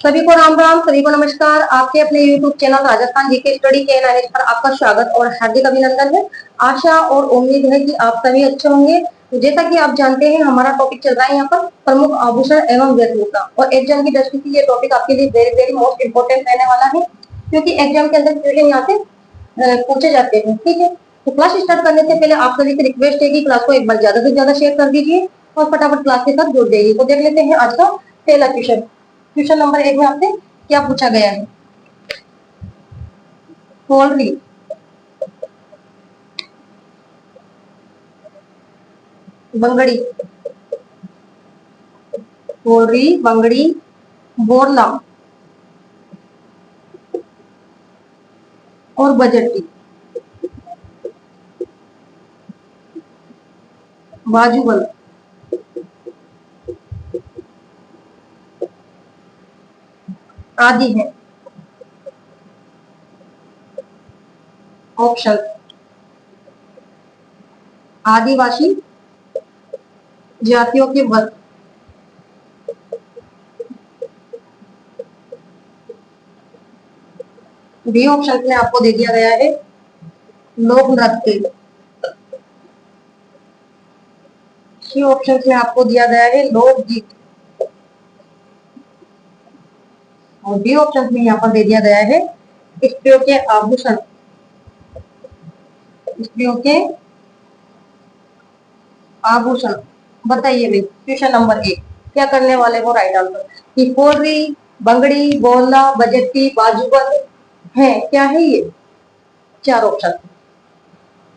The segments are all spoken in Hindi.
सभी को राम राम, सभी को नमस्कार। आपके अपने YouTube channel Rajasthan GK study के नॉलेज पर आपका स्वागत और हार्दिक अभिनंदन है। आशा और उम्मीद है कि आप सभी अच्छे होंगे। तो जैसा कि आप जानते हैं, हमारा टॉपिक चल रहा है यहाँ पर प्रमुख आभूषण एवं वेशभूषा, और एग्जाम की दृष्टि से ये टॉपिक आपके लिए वेरी वेरी मोस्ट इंपोर्टेंट रहने वाला है, क्योंकि एग्जाम के अंदर क्वेश्चन यहाँ से पूछे जाते हैं। ठीक है, तो क्लास स्टार्ट करने से पहले आप सभी से रिक्वेस्ट है कि क्लास को एक बार ज्यादा से ज्यादा शेयर कर दीजिए और फटाफट क्लास के साथ जुड़ जाइए। तो देख लेते हैं आज का पहला क्वेश्चन। क्वेश्चन नंबर 1 में आपसे क्या पूछा गया है? पोल्ट्री, बंगड़ी, पोल्ट्री, बंगड़ी, बोरला और बजटी, बाजूबंद, आदि है। ऑप्शन: आदिवासी जातियों के वस्त्र, बी ऑप्शन में आपको दे दिया गया है लोक नृत्य, सी ऑप्शन में आपको दिया गया है लोकगीत, और डी ऑप्शन में यहाँ पर दे दिया गया है स्त्रियों के आभूषण। स्त्रियों के आभूषण। बताइए भाई, क्वेश्चन नंबर 1 क्या करने वाले हो राइट आंसर कि पोल्ट्री, बंगड़ी, बोलना, बजटी, बाजूबंद है। क्या है ये? चार ऑप्शन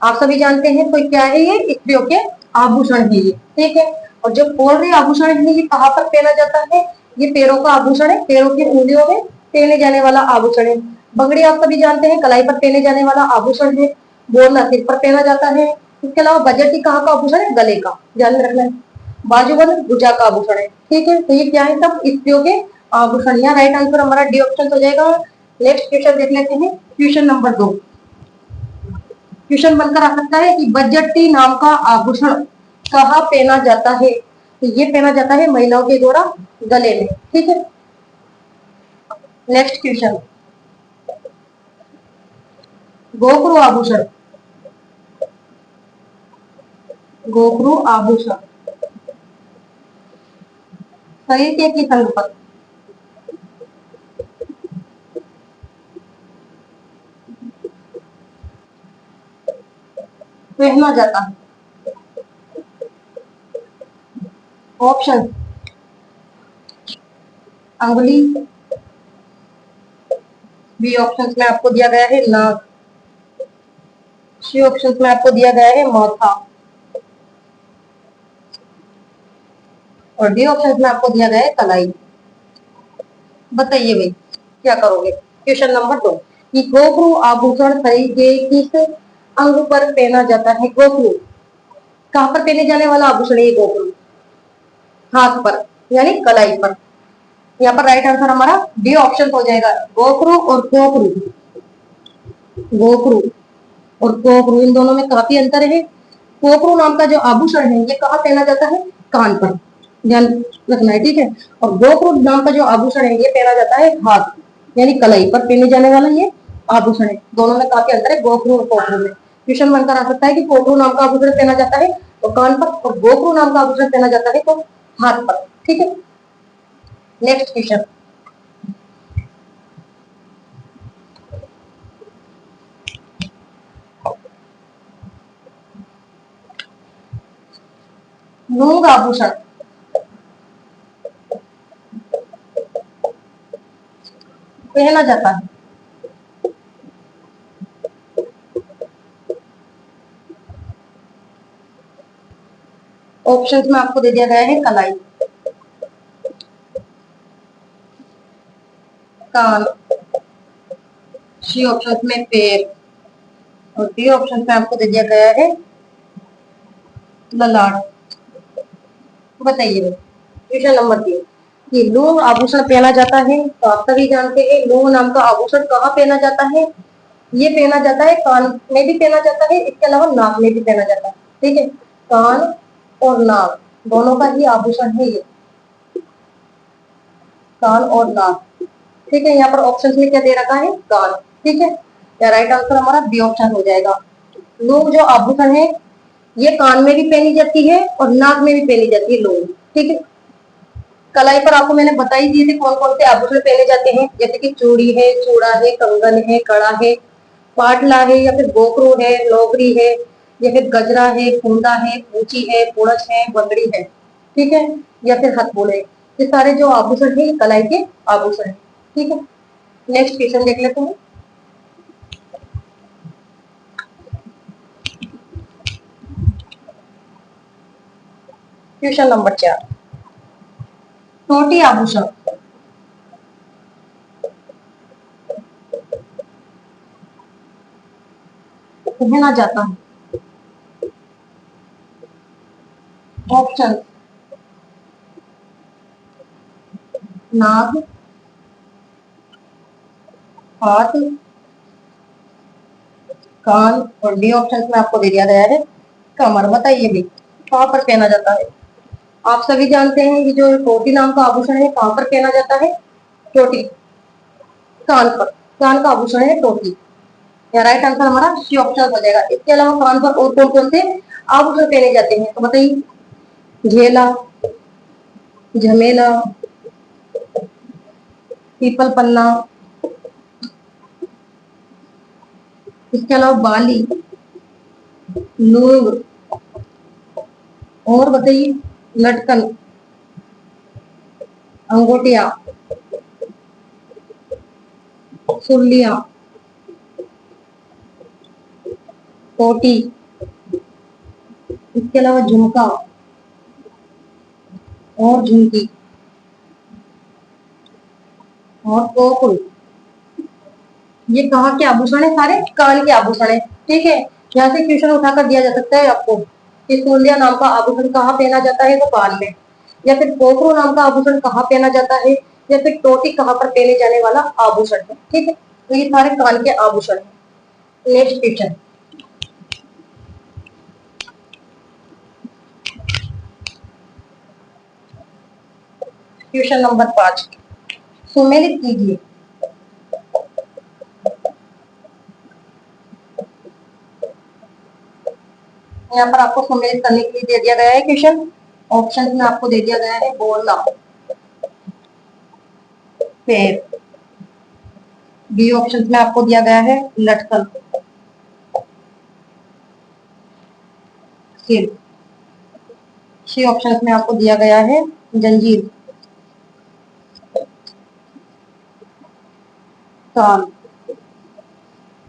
आप सभी जानते हैं, तो क्या है ये? स्त्रियों के आभूषण है ये। ठीक है, और जो पोल्ट्री आभूषण है ये कहाँ पर पहना जाता है? ये पैरों का आभूषण है, पैरों की उंगलियों में पहने जाने वाला आभूषण है। बंगड़ी आप सभी जानते हैं कलाई पर पहने जाने वाला आभूषण है। बोलना सिर पर पहना जाता है। इसके अलावा बजटी कहाँ का आभूषण है? गले का, ध्यान में रखना है। बाजूबंद भुजा का आभूषण है। ठीक है, तो ये क्या है? सब स्त्रियों के आभूषण। यहाँ राइट आंसर हमारा डी ऑप्शन हो जाएगा। नेक्स्ट क्वेश्चन देख लेते हैं, क्वेश्चन नंबर 2। क्वेश्चन बनकर आ सकता है कि बजटी नाम का आभूषण कहाँ पहना जाता है? तो ये पहना जाता है महिलाओं के द्वारा गले में। ठीक है, नेक्स्ट क्वेश्चन, गोखरू आभूषण। गोखरू आभूषण शरीर के किस अंग पर पहना जाता है? ऑप्शन: अंगुली, बी ऑप्शन में आपको दिया गया है नाक, सी ऑप्शन में आपको दिया गया है माथा, और डी ऑप्शन में आपको दिया गया है कलाई। बताइए भाई, क्या करोगे? क्वेश्चन नंबर 2 कि गोखरू आभूषण शरीर के किस अंग पर पहना जाता है? गोखरू कहाँ पर पहने जाने वाला आभूषण है? गोखरू हाथ पर, यानी कलाई पर। यहाँ पर राइट आंसर हमारा डी ऑप्शन हो जाएगा। गोखरू और कोकरू, गोखरू और कोकरू इन दोनों में काफी अंतर है। कोकरू नाम का जो आभूषण है ये कहाँ पहना जाता है? कान पर, ध्यान रखना है। ठीक है, और गोखरू नाम का जो आभूषण है ये पहना जाता है हाथ, यानी कलाई पर पहने जाने वाला ये आभूषण है। दोनों में काफी अंतर है गोखरू और कोकरू में। क्वेश्चन बनकर आ सकता है कि कोकरू नाम का आभूषण पहना जाता है तो कान पर, और गोखरू नाम का आभूषण पहना जाता है तो हाथ पर। ठीक है, नेक्स्ट क्वेश्चन, मूंग आभूषण पहना जाता है? ऑप्शंस में आपको दे दिया गया है कलाई, कान, सी ऑप्शन में पैर, और डी ऑप्शन में आपको दे दिया गया है ललाट। बताइए क्वेश्चन नंबर 3 कि लौंग आभूषण पहना जाता है, तो आप सभी जानते हैं लौंग नाम का आभूषण कहाँ पहना जाता है? ये पहना जाता है कान में भी पहना जाता है, इसके अलावा नाक में भी पहना जाता है। ठीक है, कान और नाक दोनों का ही आभूषण है ये, कान और नाक। ठीक है, यहाँ पर ऑप्शन में क्या दे रखा है, कान। ठीक है, या राइट आंसर हमारा बी ऑप्शन हो जाएगा। लोग जो आभूषण है ये कान में भी पहनी जाती है और नाक में भी पहनी जाती है लोग। ठीक है, कलाई पर आपको मैंने बता ही दिए थे कौन कौन से आभूषण पहने जाते हैं, जैसे कि चूड़ी है, चूड़ा है, कंगन है, कड़ा है, पाटला है, या फिर गोखरू है, लोगरी है, या फिर गजरा है, कुंडा है, पूची है, पुड़स है, बंगड़ी है। ठीक है, या फिर हथबोले। ये सारे जो आभूषण है ये कलाई के आभूषण है। ठीक है, नेक्स्ट क्वेश्चन देख लेते हैं। क्वेश्चन नंबर 4, टोटी आभूषण पहना जाता है। ऑप्शन, नाग, हाथ, कान, और डी ऑप्शन में आपको दे दिया गया है कमर। बताइए भी कहाँ पर पहना जाता है। आप सभी जानते हैं कि जो टोटी नाम का आभूषण है कहाँ पर पहना जाता है, टोटी, कान पर। कान का आभूषण है टोटी, या राइट आंसर हमारा सी ऑप्शन हो जाएगा। इसके अलावा कान पर और कौन कौन से आभूषण पहने जाते हैं, तो बताइए। झेला, झमेला, पीपल पन्ना, इसके अलावा बाली, लूंग, और बताइए लटकन, अंगूठिया, सुर्लिया, कोटी, इसके अलावा झुमका और झुमकी और कोकुल। ये कहाँ के आभूषण है, सारे कान के आभूषण है। ठीक है, यहाँ से क्वेश्चन उठाकर दिया जा सकता है आपको कि सूलिया नाम का आभूषण कहाँ पहना जाता है, तो कान में। या फिर कोकरू नाम का आभूषण कहाँ पहना जाता है, या फिर टोटी कहाँ पर पहने जाने वाला आभूषण है। ठीक है, तो ये सारे कान के आभूषण है। नेक्स्ट क्वेश्चन, क्वेश्चन नंबर 5, सुमेलित कीजिए। यहाँ पर आपको सुमेलित करने के लिए दे दिया गया है क्वेश्चन। ऑप्शन में आपको दे दिया गया है बोलना, पैर, बी ऑप्शन में आपको दिया गया है लटकन, सिर, सी ऑप्शन में आपको दिया गया है जंजीर, कान,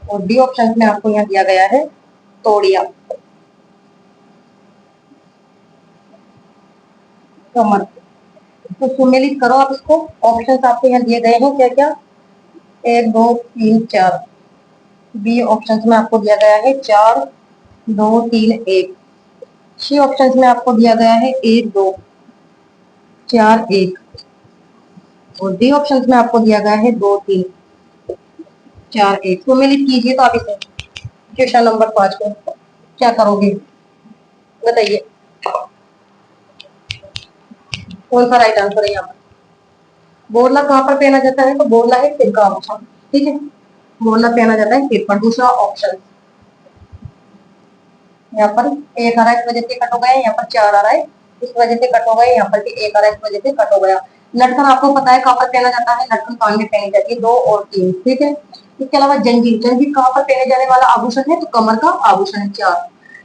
और डी ऑप्शन में आपको यहाँ दिया गया है तोड़िया, कमर। तो सुमेलित करो आप इसको। ऑप्शन आपको यहाँ दिए गए हैं क्या क्या, 1 2 3 4। बी ऑप्शन में आपको दिया गया है 4 2 3 1। सी ऑप्शन में आपको दिया गया है 1 2 4 1। और डी ऑप्शन में आपको दिया गया है 2 3 4 1। सुमेलित कीजिए तो आप इसे। क्वेश्चन नंबर 5 को क्या करोगे, बताइए कौन सा राइट आंसर है यहाँ पर। बोरला कहाँ पर पहना जाता है, तो बोरला है सिर का आभूषण। ठीक है, बोरला पहना जाता है सिर पर। दूसरा ऑप्शन, यहाँ पर एक आ रहा है इस वजह से कट हो गया, यहाँ पर 4 आ रहा है इस वजह से कट हो गया, यहाँ पर भी 1 आ रहा है इस वजह से कट हो गया। लटकन आपको पता है कहाँ पर पहना जाता है, लटकन कान में पहनी जाती है, 2 और 3। ठीक है, इसके अलावा जंजीर, जंजीर कहाँ पर पहने जाने वाला आभूषण है, तो कमर का आभूषण है, 4।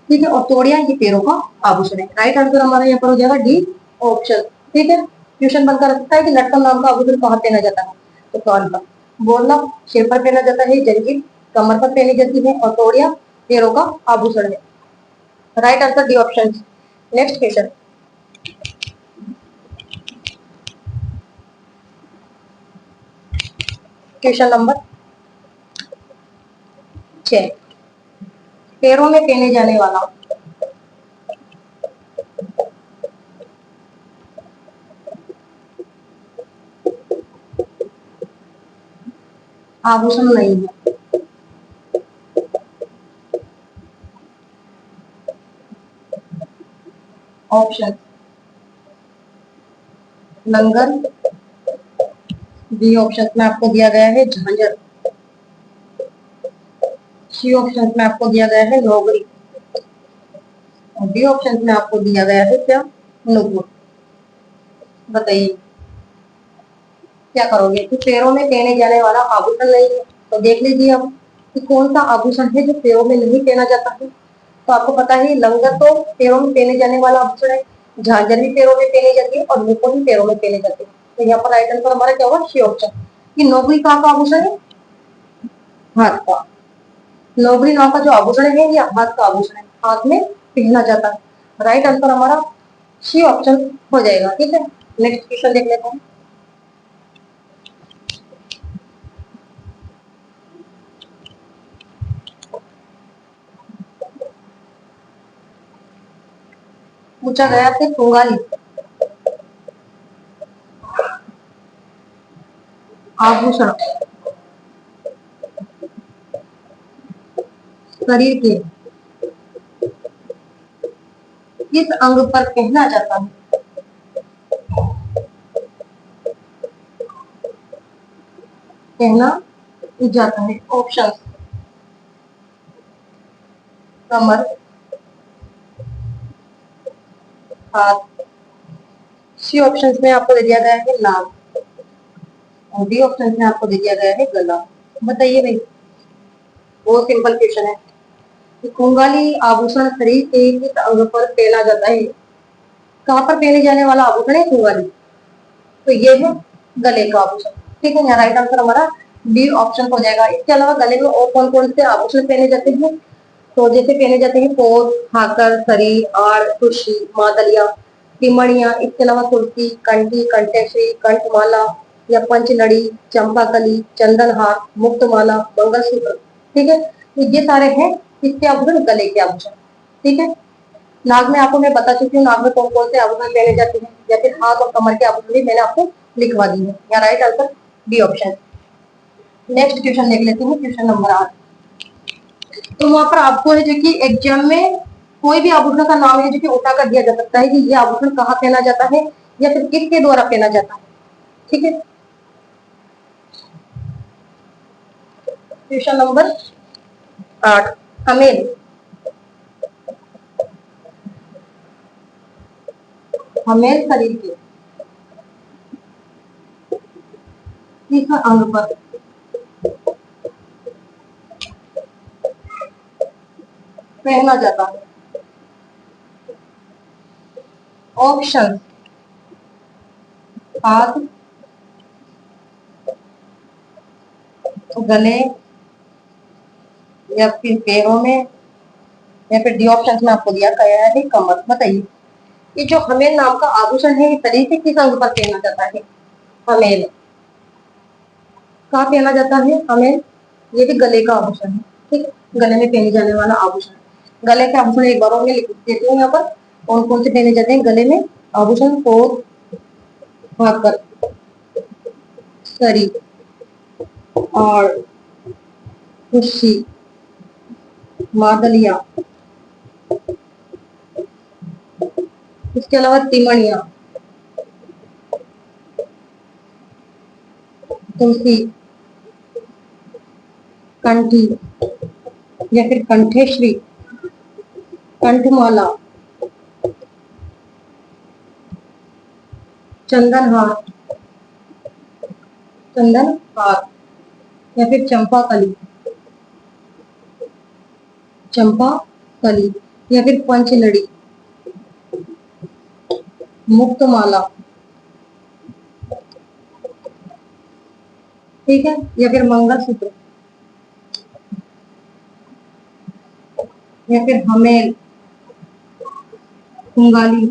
ठीक है, और तोड़िया ये पैरों का आभूषण है। राइट आंसर हमारा यहाँ पर हो जाएगा डी ऑप्शन। ठीक है, क्वेश्चन बनकर रखता है कि लटकन नाम का आभूषण कहाँ पहना जाता है, तो कान पर। बोलना सिर पर पहना जाता है, जंजीर कमर पर पहनी जाती है, और तोड़िया पैरों का आभूषण है। Right answer D option. Next question, question number 6, पैरों में पहने जाने वाला आभूषण नहीं है। ऑप्शन, लंगन, बी ऑप्शन में आपको दिया गया है झांझर। सी ऑप्शन में आपको दिया गया है लोगरी। और डी ऑप्शन में आपको दिया गया है क्या, नुपुर। बताइए क्या करोगे। तो पैरों में पहने जाने वाला आभूषण नहीं है, तो देख लीजिए अब कि कौन सा आभूषण है जो पैरों में नहीं पहना जाता है। तो आपको पता है लंगर तो पैरों में पहने जाने वाला आभूषण है, झांझर भी पैरों में पहनी जाती है और नुपुर भी पैरों में पहने जाते हैं। तो यहाँ पर राइट आंसर हमारा क्या होगा, सी ऑप्शन। कि नौकरी कहाँ का आभूषण है, हाथ का। नौकरी नाव का जो आभूषण है ये हाथ का आभूषण है, हाथ में पहना जाता है। राइट आंसर हमारा सी ऑप्शन हो जाएगा। ठीक है, नेक्स्ट क्वेश्चन देख लेते हैं। पूछा गया कि कुंगाली आभूषण शरीर के किस अंग पर पहना जाता है। पहना जाता है। ऑप्शन कमर, हाथ। सी ऑप्शन में आपको दे दिया गया है नाक। और डी ऑप्शन में आपको दे दिया गया है गला। बताइए भाई, बहुत सिंपल क्वेश्चन है कि कुंगाली आभूषण शरीर के किस अंग पर पहना जाता है। कहाँ पर पहने जाने वाला आभूषण है कुंगाली, तो ये है गले का आभूषण। ठीक है, यहाँ राइट आंसर हमारा बी ऑप्शन हो जाएगा। इसके अलावा गले में और कौन कौन से आभूषण पहने जाते हैं, तो जैसे पहने जाते हैं पोत, हाकर, सरी, आड़, खुशी, मादलिया, तिमणिया। इसके अलावा तुलसी, कंठी, कंठेश्वरी, कंठमाला या पंचनड़ी, चंपाकली, चंदनहार, मुक्तमाला, मंगलसूत्र। ठीक है, तो ये सारे हैं किसके आभूषण, गले के आभूषण। ठीक है, नाग में आपको मैं बता चुकी हूँ नाग में कौन कौन से आभूषण पहने जाते हैं, या फिर हाथ और कमर के आभूषण भी मैंने आपको लिखवा दी है। या right answer B option. Next question देख लेते हैं, क्वेश्चन नंबर 8। तो वहां पर आपको है जो कि एग्जाम में कोई भी आभूषण का नाम है जो कि उठा कर दिया जा सकता है कि ये आभूषण कहाँ पहना जाता है या फिर किसके द्वारा पहना जाता है। ठीक है, क्वेश्चन नंबर 8। हमें हमें शरीर के किस अंग पर पहना जाता है। ऑप्शन हाथ, गले, या फिर पैरों में, या फिर डी ऑप्शन में आपको दिया गया है कमर। बताइए ये जो हमेल नाम का आभूषण है ये शरीर के किस अंग पर पहना जाता है। हमेल कहाँ पहना जाता है, हमेल ये भी गले का आभूषण है। ठीक है, गले में पहने जाने वाला आभूषण। गले के आभूषण एक बार और मैं लिख देती हूँ यहाँ पर कौन कौन से पहने जाते हैं गले में आभूषण। पोत, भाकर, सरी, और खुशी, मादलिया। इसके अलावा तिमणिया, तुलसी, कंठी, या फिर कंठेश्वरी, कंठमाला, चंदनहार, चंदनहार, या फिर चंपा कली, चंपा कली, या फिर पंचनड़ी, मुक्तमाला। ठीक है, या फिर मंगलसूत्र, या फिर हमेल, कुंगाली।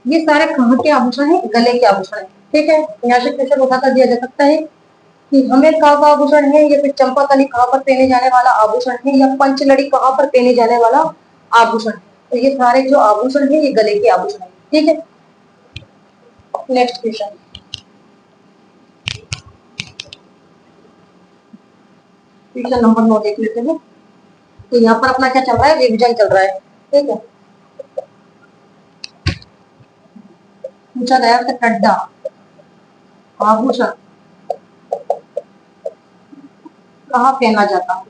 ये सारे कहाँ के आभूषण है, गले के आभूषण है। ठीक है, यहाँ से क्वेश्चन उठा कर दिया जा सकता है कि हमेल कहाँ का आभूषण है, या फिर चंपा कली कहाँ पर पहने जाने वाला आभूषण है, या पंचनड़ी कहाँ पर पहने जाने वाला आभूषण। तो ये सारे जो आभूषण है ये गले के आभूषण है। ठीक है, नेक्स्ट क्वेश्चन। क्वेश्चन नंबर 9 देख लेते हैं। तो यहाँ पर अपना क्या चल रहा है, रिविजन चल रहा है। ठीक है, पूछा गया था टड्डा आभूषण कहाँ पहना जाता है?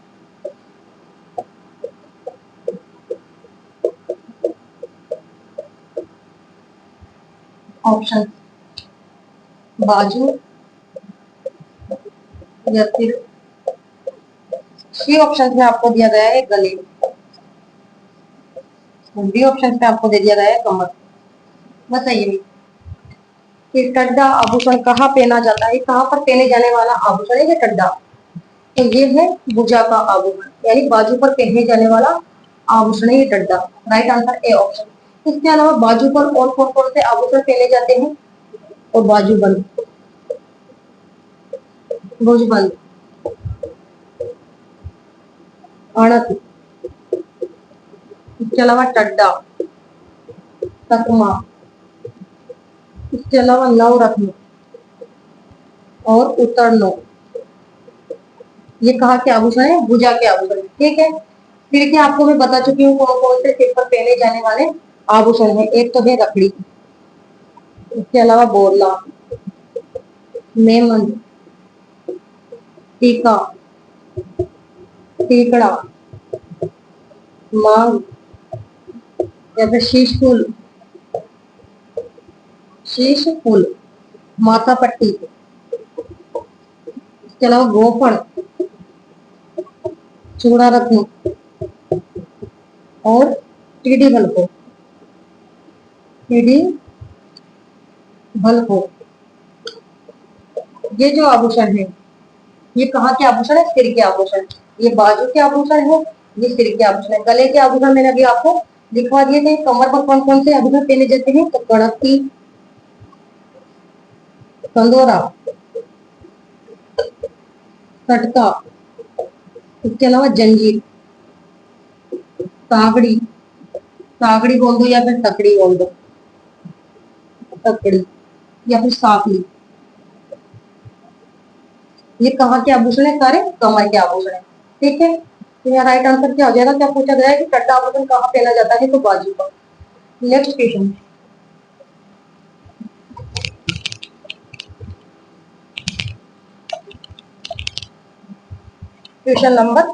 ऑप्शन बाजू या फिर सी ऑप्शन में आपको दिया गया है गले, डी ऑप्शन में आपको दे दिया गया है कमर। बताइए कि टड्डा आभूषण कहाँ पहना जाता है, कहाँ पर पहने जाने वाला आभूषण है ये टड्डा? तो ये है भुजा का आभूषण, यानी बाजू पर पहने जाने वाला आभूषण है ये टड्डा। Right answer A option. इसके अलावा बाजू पर और कौन कौन से आभूषण पहने जाते हैं? और बाजूबंद, भुजबंद, अणक, इसके अलावा टड्डा, तकमा, इसके अलावा नवरत्न और उतरनो, ये कहाँ के आभूषण है? भुजा के आभूषण। ठीक है, फिर क्या आपको मैं बता चुकी हूँ कौन कौन से सिर पर पहने जाने वाले आभूषण है। एक तो है रखड़ी, इसके अलावा बोरला, मेमन, टीका, टीकड़ा, मांग या फिर शीश फूल, शीश फूल, माथा पट्टी, इसके अलावा गोफण, चूड़ा रत्न और टीडी भलको, टीडी भलको। ये जो आभूषण है ये कहाँ के आभूषण है? सिर के आभूषण। ये बाजू के आभूषण है, ये सिर के आभूषण है। गले के आभूषण मैंने अभी आपको दिखवा दिए थे। कमर पर कौन कौन से आभूषण पहने जाते हैं? तो कड़की, कंदोरा, सटका, इसके अलावा जंजीर, सागड़ी, सागड़ी बोल दो या फिर तकड़ी बोल दो, तकड़ी या फिर साकली। ये कहाँ के आभूषण है? सारे कमर के आभूषण है। ठीक है, तो यहाँ राइट आंसर क्या हो जाएगा? क्या पूछा गया है कि टड्डा आभूषण कहाँ पहना जाता है? तो बाजू पर। नेक्स्ट क्वेश्चन, क्वेश्चन नंबर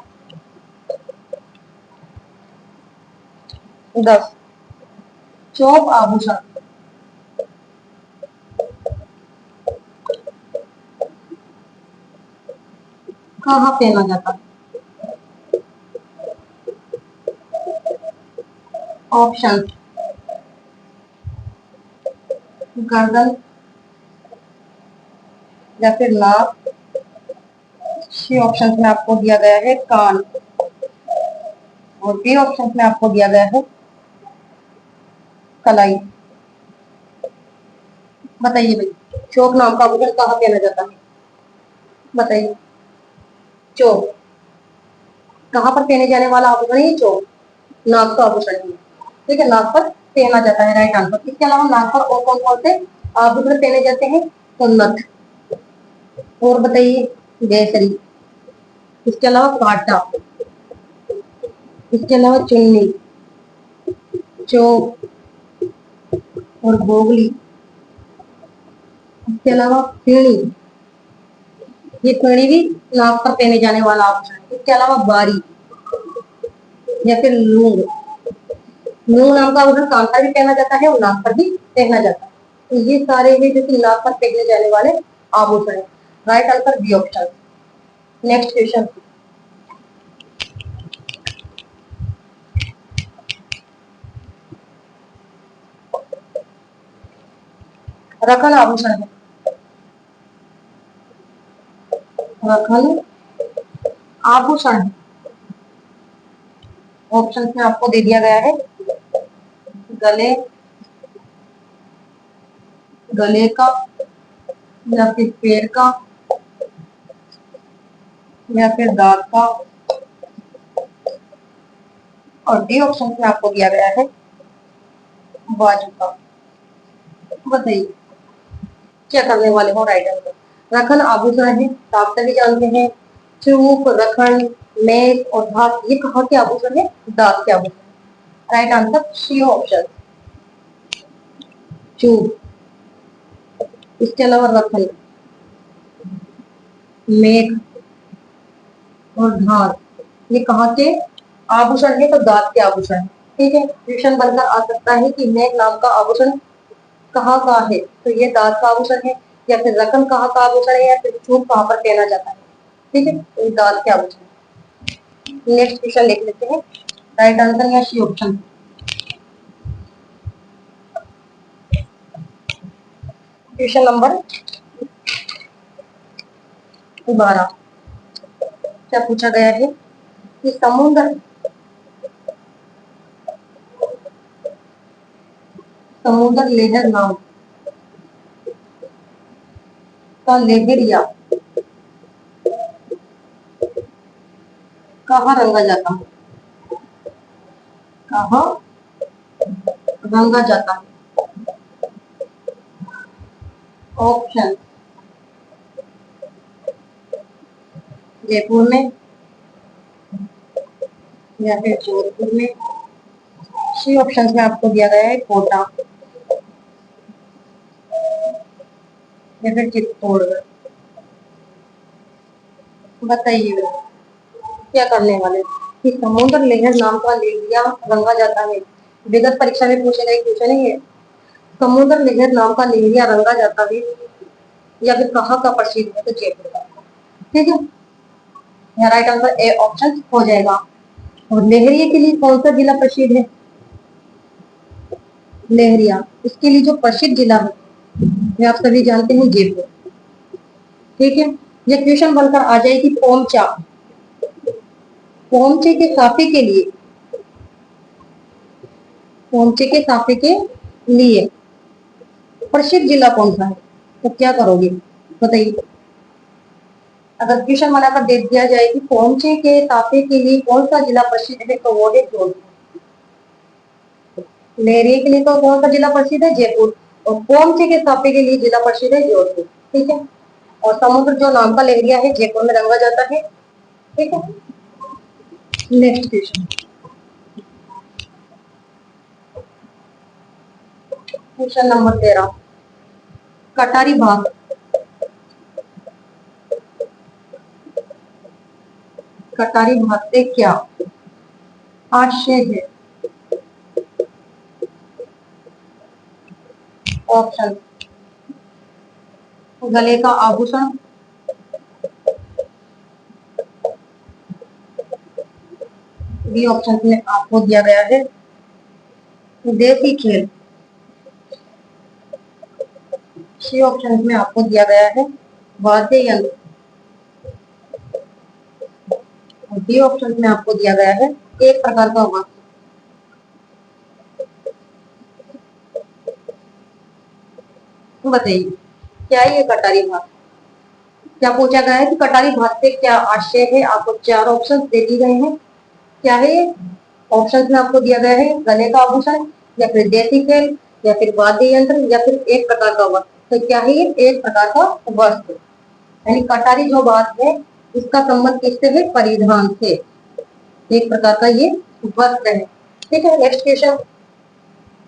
10, चौक आभूषण कहाँ पहना जाता है? ऑप्शन गर्दन या फिर नाक, सी ऑप्शन में आपको दिया गया है कान और बी ऑप्शन में आपको दिया गया है कलाई। बताइए भाई, चौक नाम का आभूषण कहाँ पहना जाता है? बताइए, चौक कहाँ पर पहने जाने वाला आभूषण है? चौक नाक का आभूषण है। ठीक है, नाक पर पहना जाता है। Right answer. इसके अलावा नाक पर और कौन कौन से आभूषण पहने जाते हैं? तो नथ, और बताइए केसरी, इसके अलावा कांटा, इसके अलावा चुन्नी, चोक और गोगली, इसके अलावा पीणी, ये पीणी भी नाक पर पहने जाने वाला आभूषण। इसके अलावा बारी या फिर लूंग, लूंग नाम का आभूषण कान पर भी पहना जाता है और नाक पर भी पहना जाता है। तो ये सारे हैं जो कि नाक पर पहने जाने वाले आभूषण है। Right answer B option. Next question, रखन आभूषण है, रखन आभूषण है। ऑप्शन में आपको दे दिया गया है गले, गले का या फिर पैर का या फिर दांत का, और डी ऑप्शन में आपको दिया गया है बाजू का। बताइए क्या करने वाले हो? Right answer. रखन आभूषण है, तो आप सभी जानते हैं चूक, रखन, मेष और धात, ये कहाँ के आभूषण है? दांत के आभूषण। राइट आंसर सी ऑप्शन, चूक, इसके अलावा रखन, मेघ और धात, ये कहाँ के आभूषण है? तो दांत के आभूषण है। ठीक है, क्वेश्चन बनकर आ सकता है कि मेघ नाम का आभूषण कहाँ का है? तो ये दांत का आभूषण है, या फिर रकम कहाँ का आभूषण है, या फिर चूक कहाँ पर पहना जाता है? ठीक है, तो ये दांत के आभूषण। नेक्स्ट क्वेश्चन लिख लेते हैं, राइट आंसर या सी ऑप्शन। क्वेश्चन नंबर 12, क्या पूछा गया है कि समुद्र समुद्र लहर नाम का लहरिया कहाँ रंगा जाता है? कहाँ रंगा जाता है? ऑप्शन, जयपुर में, या फिर जोधपुर में, सी ऑप्शन में आपको दिया गया है कोटा, या फिर चित्तौड़गढ़। बताइए क्या करने वाले कि समुद्र लहर नाम का लहरिया रंगा जाता है। विगत परीक्षा में पूछे गए क्वेश्चन है ये। समुद्र लहर नाम का लहरिया रंगा जाता है, या फिर कहाँ का प्रसिद्ध है? तो जयपुर का। ठीक है, यहाँ राइट आंसर ए ऑप्शन हो जाएगा। और लहरिया के लिए कौन सा जिला प्रसिद्ध है? लहरिया, इसके लिए जो प्रसिद्ध जिला है ये आप सभी जानते हैं, जयपुर। ठीक है, ये क्वेश्चन बनकर आ जाएगी पोमचा। पोमचे के काफी के लिए, पोमचे के काफी के लिए प्रसिद्ध जिला कौन सा है? तो क्या करोगे बताइए। अगर क्वेश्चन बनाकर दे दिया जाए कि पोमचे के ताफे के लिए कौन सा जिला प्रसिद्ध है, तो वो है जोधपुर। लहरिया के लिए तो कौन सा जिला प्रसिद्ध है? जयपुर। और पोमचे के ताफे के लिए जिला प्रसिद्ध है जोधपुर। ठीक है, और समुद्र जो नाम का लहरिया है जयपुर में रंगा जाता है। ठीक है, नेक्स्ट क्वेश्चन, क्वेश्चन नंबर 13, कटारी भात, कटारी भात से क्या आशय है? ऑप्शन, गले का आभूषण, बी ऑप्शन में आपको दिया गया है देसी खेल, सी ऑप्शन में आपको दिया गया है वाद्य यंत्र, और डी ऑप्शन में आपको दिया गया है एक प्रकार का वस्त्र। तो बताइए क्या है ये कटारी भात? क्या पूछा गया है कि कटारी भात से क्या आशय है? आपको चार ऑप्शन दे दिए गए हैं। क्या है ये? ऑप्शन में आपको दिया गया है गले का आभूषण, या फिर देसी खेल, या फिर वाद्य यंत्र, या फिर एक प्रकार का वस्त्र। तो क्या है ये? एक प्रकार का वस्त्र। यानी कटारी जो बात है इसका संबंध किससे है? परिधान से। एक प्रकार का ये वस्त्र है। ठीक है, next question,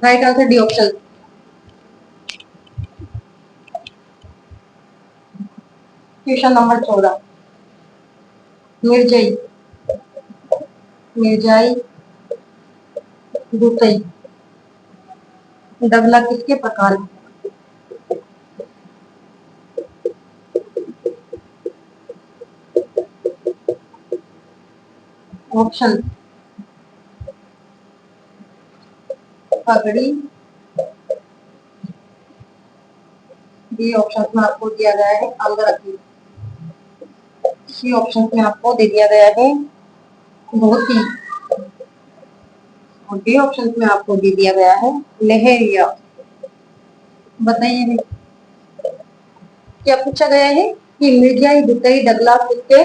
right answer D option. Question number 14, मिर्जई, मिर्जाई, दुतई, डगला किसके प्रकार है? ऑप्शन, पगड़ी, बी ऑप्शन में आपको दिया गया है अंगरखी, सी ऑप्शन में आपको दे दिया गया है धोती, और डी ऑप्शन में आपको दे दिया गया है लहरिया। बताइए क्या पूछा गया है कि मिर्जाई, दुतई, डगला किसके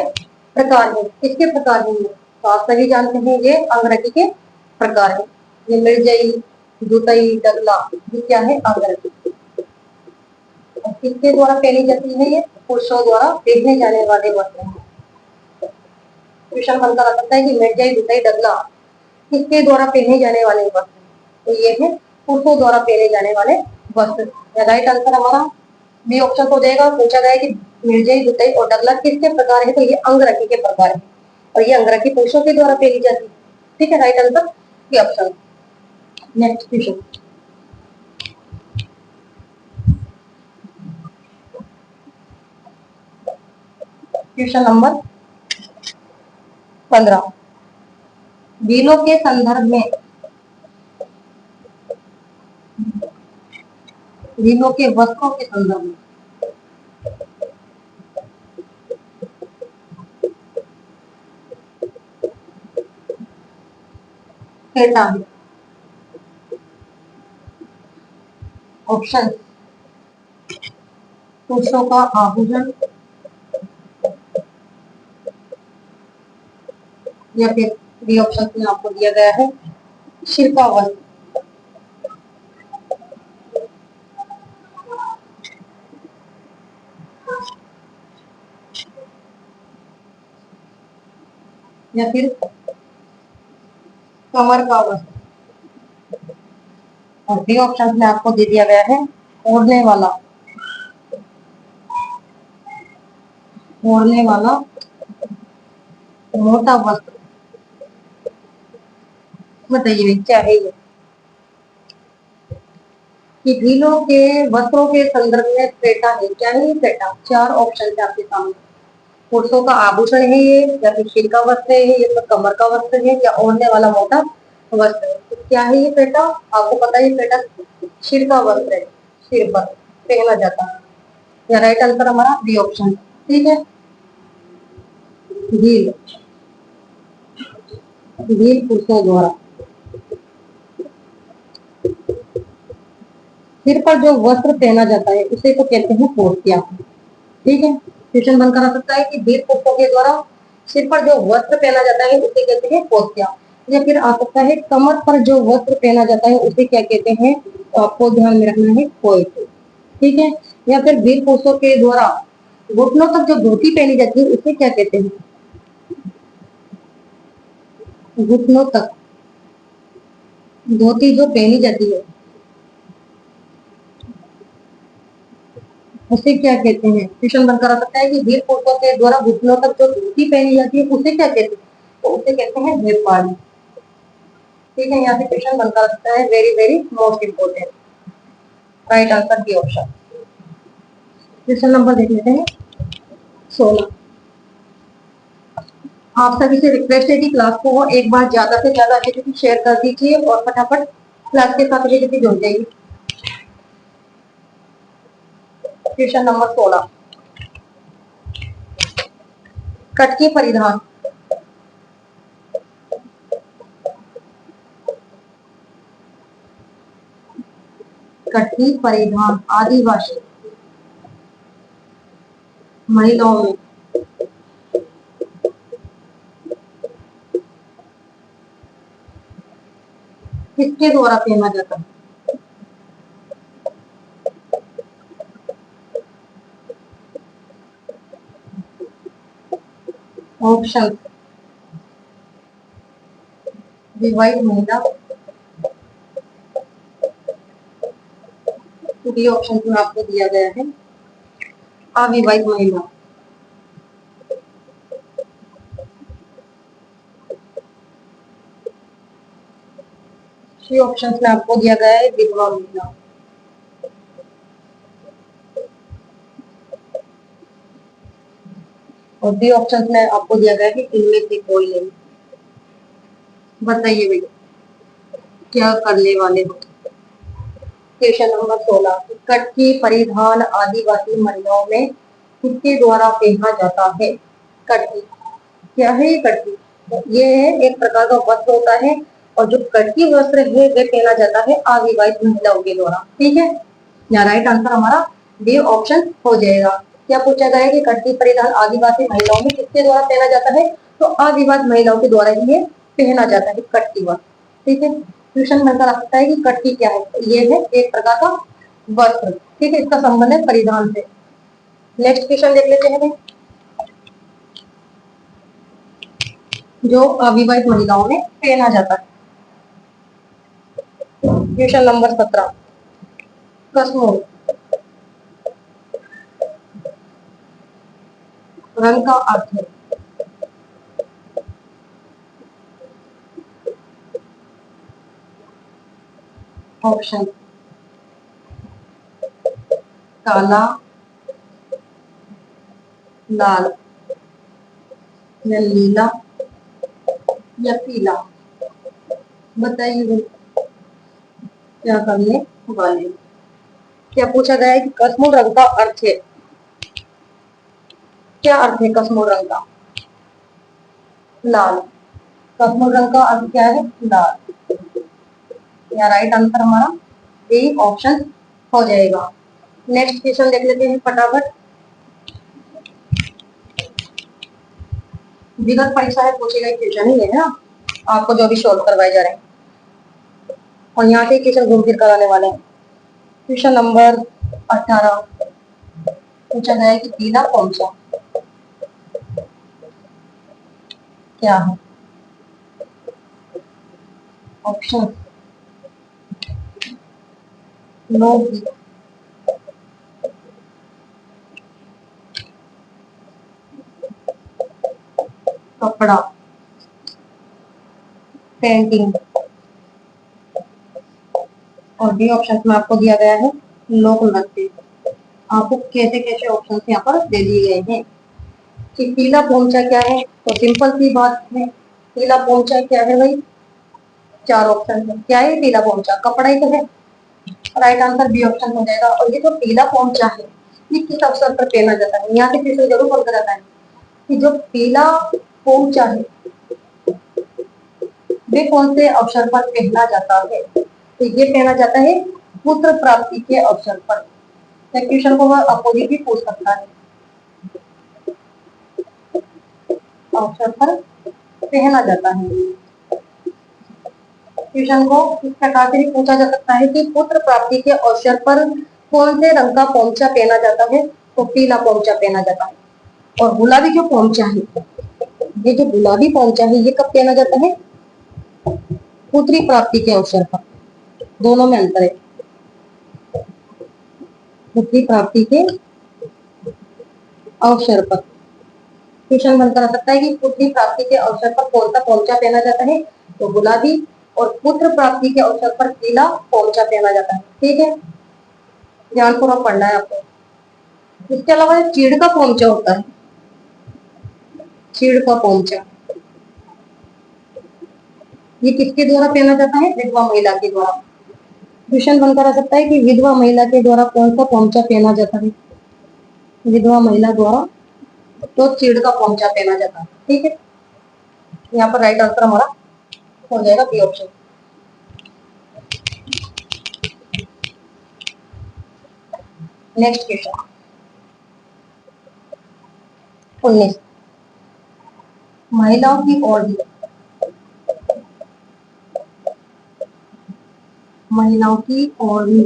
प्रकार है? किसके प्रकार है ये? तो आप सभी जानते हैं ये अंगरखी के प्रकार है। ये मिर्जाई, दुतई, डगला ये क्या है? अंगरखी। किसके द्वारा पहनी जाती है? ये पुरुषों द्वारा पहने जाने वाले वस्त्र हैं। क्वेश्चन बनकर आ सकता है कि मिर्जाई, दुतई, डगला किसके द्वारा पहने जाने वाले वस्त्र? तो ये है पुरुषों द्वारा पहने जाने वाले वस्त्र। राइट आंसर हमारा बी ऑप्शन हो जाएगा। पूछा गया कि मिर्जाई, दुतई और डगला किसके प्रकार है? तो ये अंगरखी के प्रकार है और ये अंगरखी पुरुषों के द्वारा पहनी जाती है। ठीक है, राइट आंसर ये option. Next question, question number 15, गीलों के संदर्भ में, गीलों के वस्त्रों के संदर्भ में कहता है। ऑप्शन, पुरुषों का आभूषण, या फिर बी ऑप्शन में आपको दिया गया है शिल्पा वस्त्र, या फिर कमर का वस्त्र, और बी ऑप्शन में आपको दे दिया गया है ओढ़ने वाला, ओढ़ने वाला मोटा वस्त्र। बताइए क्या है ये? कि गीलों के वस्त्रों के संदर्भ में फेटा है, क्या है ये फेटा? चार ऑप्शन है आपके सामने। पुरुषों का आभूषण है ये, या फिर सिर का वस्त्र है, या फिर कमर का वस्त्र है, या ओढ़ने वाला मोटा वस्त्र है। तो क्या है ये फेटा? आपको पता है ये फेटा सिर का वस्त्र है, सिर पर पहना जाता है। या राइट आंसर हमारा बी ऑप्शन। ठीक है, गील, गील पुरुषों द्वारा सिर पर जो वस्त्र पहना जाता है उसे तो कहते हैं पोस्तिया। ठीक है, क्वेश्चन बनकर आ सकता है कि वीर पुरुषों के द्वारा सिर पर जो वस्त्र पहना जाता है उसे कहते हैं पोस्तिया। या फिर आ सकता है कमर पर जो वस्त्र पहना जाता है उसे क्या कहते हैं? तो आपको ध्यान में रखना है कोट। ठीक है, या फिर वीर पुरुषों के द्वारा घुटनों तक जो धोती पहनी जाती है उसे क्या कहते हैं? घुटनों तक धोती जो पहनी जाती है उसे क्या कहते हैं? क्वेश्चन बनकर आ सकता है कि वीर पुरुषों के द्वारा घुटनों तक जो धोती पहनी जाती है उसे क्या कहते हैं? तो उसे कहते हैं वेपारी। ठीक है, यहाँ से क्वेश्चन बनकर आ सकता है very very most important. Right answer B option. Question number देख लेते हैं 16। आप सभी से रिक्वेस्ट है कि क्लास को एक बार ज्यादा से ज्यादा एक्टिविटी शेयर कर दीजिए और फटाफट क्लास के साथ एक्टिविटी जुड़ जाइए। क्वेश्चन नंबर 16, कटकी परिधान, कटकी परिधान आदिवासी महिलाओं में किसके द्वारा पहना जाता है? ऑप्शन, विवाहित महिला, बी ऑप्शन में आपको दिया गया है अविवाहित महिला, सी ऑप्शन में आपको दिया गया है विधवा महिला, और डी ऑप्शन में आपको दिया गया है कि इनमें से कोई नहीं। बताइए भैया क्या करने वाले हो? क्वेश्चन नंबर 16, कटकी परिधान आदिवासी महिलाओं में किसके द्वारा पहना जाता है? कटकी, क्या है ये कटकी? ये एक प्रकार का वस्त्र होता है और जो कटकी वस्त्र है वह पहना जाता है अविवाहित महिलाओं के द्वारा। ठीक है, यहाँ राइट आंसर हमारा बी ऑप्शन हो जाएगा। क्या पूछा गया है कि कटकी परिधान आदिवासी महिलाओं में किसके द्वारा पहना जाता है? तो अविवाहित महिलाओं के द्वारा ही ये पहना जाता है कटकी वस्त्र। ठीक है, क्वेश्चन बनकर आ सकता है कि कटकी क्या है? तो ये है एक प्रकार का वस्त्र। ठीक है, इसका संबंध है परिधान से। नेक्स्ट क्वेश्चन देख लेते हैं जो अविवाहित महिलाओं में पहना जाता है। क्वेश्चन नंबर 17, कसमोल, रंग का अर्थ है। ऑप्शन काला, लाल या नीला या पीला। बताइए क्या करने वाले। क्या पूछा गया है कि कसमूल रंग का अर्थ है। क्या अर्थ है कसमूल रंग का? लाल। कसमूल रंग का अर्थ क्या है? लाल। या राइट आंसर हमारा ए ऑप्शन हो जाएगा। नेक्स्ट क्वेश्चन देख लेते हैं फटाफट। विगत परीक्षा में पूछे गए क्वेश्चन ही है ना, आपको जो भी सोल्व करवाए जा रहे हैं, और यहाँ से क्वेश्चन घूम फिर कराने वाले हैं। क्वेश्चन नंबर 18 पूछा गया है कि पीला कौन सा क्या है। ऑप्शन लोकगीत, कपड़ा, पेंटिंग, और बी ऑप्शन में आपको दिया गया है लोक नृत्य। आपको कैसे कैसे ऑप्शन यहाँ पर दे दिए गए हैं कि पीला पोंचा क्या है। तो सिंपल सी बात है, पीला पोंचा क्या है भाई? चार ऑप्शन है। क्या है पीला पोंचा? कपड़ा ही तो है। राइट आंसर बी ऑप्शन हो जाएगा। और ये जो पीला पोंचा है ये किस अवसर पर पहना जाता है? यहाँ से क्वेश्चन जरूर कौन कराता है कि जो पीला पोंचा है वे कौन से अवसर पर पहना जाता है। तो ये पहना जाता है पुत्र प्राप्ति के अवसर पर। क्वेश्चन को वह अपोजिट भी पूछ सकता है। अवसर पर पहना जाता है। क्वेश्चन को इस प्रकार से भी पूछा जा सकता है कि पुत्र प्राप्ति के अवसर पर कौन से रंग का पोंचा पहना जाता है। तो पीला पोंचा पहना जाता है। और गुलाबी जो पोंचा है, ये जो गुलाबी पोंचा है ये कब पहना जाता है? पुत्री प्राप्ति के अवसर पर। दोनों में अंतर है। पुत्री प्राप्ति के अवसर पर क्वेश्चन बनकर आ सकता है कि पुत्री प्राप्ति के अवसर पर कौन सा पोंचा पहना जाता है। तो गुलाबी। और पुत्र प्राप्ति के अवसर पर पीला पोंचा पहना जाता है। ठीक है, ध्यानपूर्वक पढ़ना है आपको। इसके अलावा चीड़ का पोंचा होता है। चीड़ का पोंचा ये किसके द्वारा पहना जाता है? विधवा महिला के द्वारा। क्वेश्चन बनकर आ सकता है कि विधवा महिला के द्वारा कौन सा पोंचा पहना जाता है। विधवा महिला द्वारा तो चीड़ का पोंचा पहना जाता है। ठीक है, यहाँ पर राइट आंसर हमारा हो जाएगा बी ऑप्शन। नेक्स्ट क्वेश्चन 19 महिलाओं की ओढ़नी। महिलाओं की ओढ़नी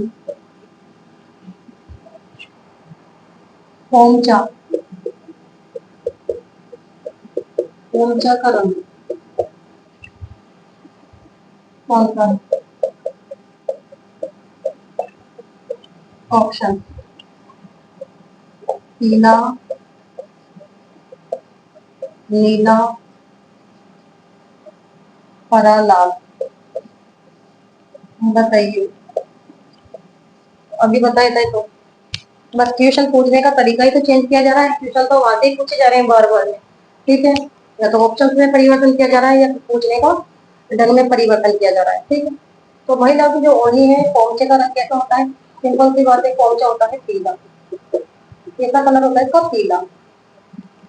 पोंचा। पोंचा का रंग कौन सा है? ऑप्शन पीला, नीला, हरा, लाल। बताइए। अभी बताए थे तो बस क्वेश्चन पूछने का तरीका ही तो चेंज किया जा रहा है। क्वेश्चन तो वहां ही पूछे जा रहे हैं बार बार में। ठीक है, या तो ऑप्शन में परिवर्तन किया जा रहा है या फिर पूछने का ढंग में परिवर्तन किया जा रहा है। ठीक है, तो महिला की जो ओढ़नी है पोंचे का रंग कैसा होता है? सिंपल सी बात है, पोंचा होता है पीला। कैसा कलर होता है इसका? पीला।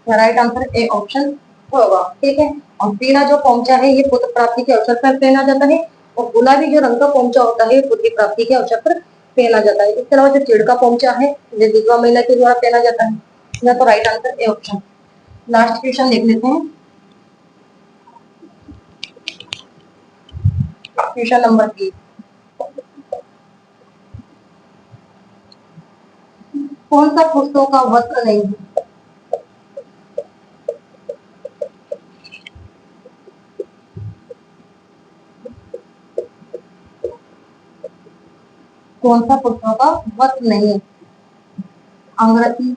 राइट आंसर ए ऑप्शन होगा। ठीक है, और पीला जो पोंचा है ये पुत्र प्राप्ति के अवसर पर पहना जाता है। और गुलाबी जो रंग का पोंचा होता है पुत्री प्राप्ति के अवसर पर पहना जाता है। इसके अलावा जो चीड़ का पोंचा है जो विधवा महिला के द्वारा पहना जाता है। या तो right answer A option. Last question देख लेते हैं। क्वेश्चन नंबर 3 कौन सा पुस्तकों का वस्त्र नहीं है? कौन सा पुस्तकों का वस्त्र नहीं है? अंग्रती,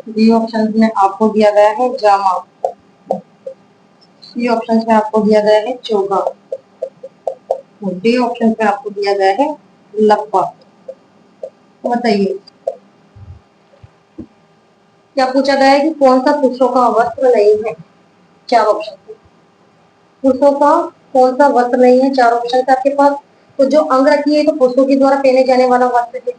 बी ऑप्शन में आपको दिया गया है जामा, सी ऑप्शन में आपको दिया गया है चोगा, डी ऑप्शन में आपको दिया गया है लप्पा। बताइए क्या पूछा गया है कि कौन सा पुरुषों का वस्त्र नहीं है? चार ऑप्शन है। पुरुषों का कौन सा वस्त्र नहीं है? चार ऑप्शन है आपके पास। तो जो अंग रखी है तो पुरुषों के द्वारा पहने जाने वाला वस्त्र है।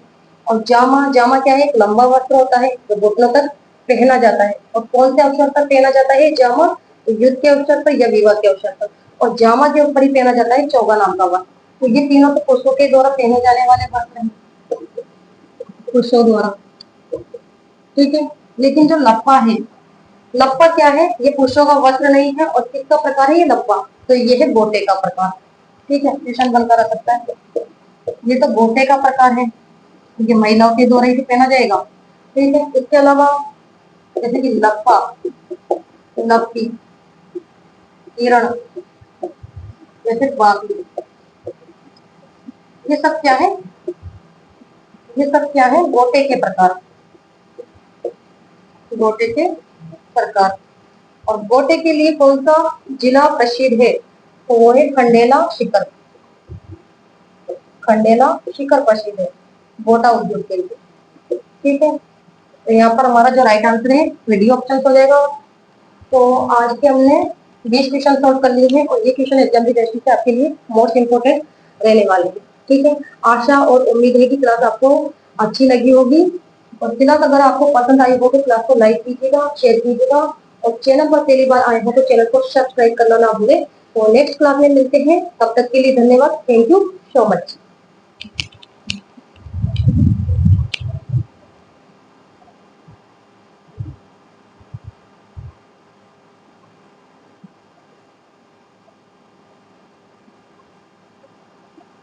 और जामा, जामा क्या है? एक लंबा वस्त्र होता है जो घुटनों तक पहना जाता है। और कौन से अवसर पर पहना जाता है जामा? युद्ध के अवसर पर या विवाह के अवसर पर। और जामा के ऊपर ही पहना जाता है चौगा नाम का वस्त्र। तो ये तीनों तो पुरुषों के द्वारा पहने जाने वाले वस्त्र हैं, पुरुषों द्वारा। ठीक है। लेकिन जो लप्पा है, लप्पा क्या है? ये पुरुषों का वस्त्र नहीं है। और किसका प्रकार है ये लप्पा? तो ये है गोटे का प्रकार। ठीक है, क्वेश्चन बनता रह सकता है। ये तो गोटे का प्रकार है, ये महिलाओं के द्वारा ही तो पहना जाएगा। ठीक है। इसके अलावा जैसे कि लप्पा, लप्पी, किरण, जैसे बाकी, ये सब क्या है? ये सब क्या है? गोटे के प्रकार, गोटे के प्रकार। और गोटे के लिए कौन सा जिला प्रसिद्ध है? तो वो है खंडेला शिखर। खंडेला शिखर प्रसिद्ध है गोटा उद्योग के लिए। ठीक है। तो यहाँ पर हमारा जो राइट आंसर है वीडियो ऑप्शन हो जाएगा। तो आज के हमने 20 क्वेश्चन सॉल्व कर लिए हैं और ये क्वेश्चन एग्जाम की दृष्टि से आपके लिए मोस्ट इंपोर्टेंट रहने वाले हैं। ठीक है। आशा और उम्मीद है कि क्लास आपको अच्छी लगी होगी। और क्लास अगर आपको पसंद आई हो तो क्लास को लाइक कीजिएगा, शेयर कीजिएगा। और चैनल पर पहली बार आए हो तो चैनल को सब्सक्राइब करना ना भूलें। तो नेक्स्ट क्लास में मिलते हैं, तब तक के लिए धन्यवाद। Thank you so much.